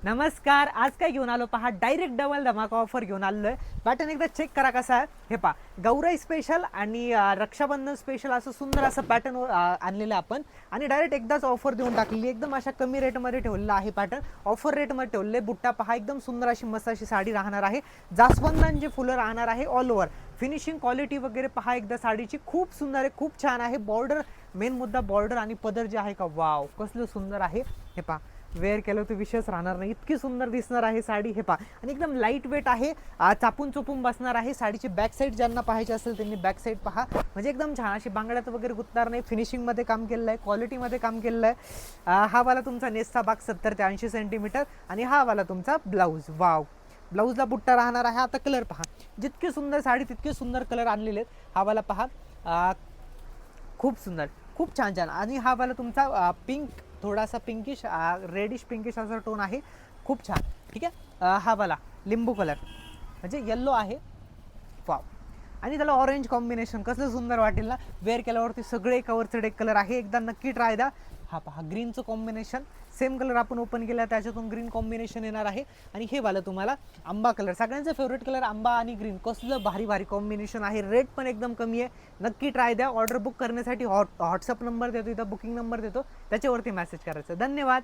नमस्कार. आज काय घेऊन आलो पहा, डायरेक्ट डबल धमाका ऑफर घेऊन आलोय. पॅटर्न एकदा चेक करा कसा आहे. हे पहा, गौराई स्पेशल आणि रक्षाबंधन स्पेशल असं सुंदर असं पॅटर्न आणलेलं आपण आणि डायरेक्ट एकदाच ऑफर देऊन टाकलेली. एकदम अशा कमी रेटमध्ये ठेवलेला आहे पॅटर्न. ऑफर रेटमध्ये ठेवले. बुट्टा पहा, एकदम सुंदर अशी मस्त अशी साडी राहणार आहे. जास्वंदांची फुलं राहणार आहे ऑल ओव्हर. फिनिशिंग क्वालिटी वगैरे पहा एकदा साडीची, खूप सुंदर आहे, खूप छान आहे. बॉर्डर, मेन मुद्दा बॉर्डर आणि पदर जे आहे का, वाव कसलं सुंदर आहे. हे पहा, वेअर केलं तर विषयच राहणार नाही, इतकी सुंदर दिसणार आहे साडी. हे पहा, आणि एकदम लाईट वेट आहे. चापून चोपून बसणार आहे. साडीची बॅक साईड ज्यांना पाहायची असेल त्यांनी बॅक साईड पहा, म्हणजे एकदम छान अशी बांगड्यात वगैरे गुतणार नाही. फिनिशिंगमध्ये काम केलेलं आहे, क्वालिटीमध्ये काम केलेलं आहे. हा वाला तुमचा नेसचा भाग 70 ते 80 सेंटीमीटर आणि हा वाला तुमचा ब्लाऊज. वाव, ब्लाऊजला बुट्टा राहणार आहे. आता कलर पहा, जितकी सुंदर साडी तितके सुंदर कलर आणलेले आहेत. हा वाला पहा, खूप सुंदर, खूप छान छान. आणि हा वाला तुमचा पिंक, थोडासा पिंकिश रेडिश पिंकिश असा टोन आहे, खूप छान. ठीक आहे. हा वाला लिंबू कलर म्हणजे येल्लो आहे. वाव, आणि त्याला ऑरेंज कॉम्बिनेशन कसलं सुंदर वाटेल ना वेअर केल्यावरती. सगळे कवरचे एक कलर आहे, एकदा नक्की ट्राय द्या. हा पहा, ग्रीनचं कॉम्बिनेशन, सेम कलर आपण ओपन केला त्याच्यातून ग्रीन कॉम्बिनेशन येणार आहे. आणि हे वाला तुम्हाला आंबा कलर, सगळ्यांचं फेवरेट कलर आंबा आणि ग्रीन, कसलं भारी भारी कॉम्बिनेशन आहे. रेट पण एकदम कमी आहे. नक्की ट्राय द्या. ऑर्डर बुक करण्यासाठी व्हॉट्सअप नंबर देतो, इथं बुकिंग नंबर देतो, त्याच्यावरती मेसेज करायचं. धन्यवाद.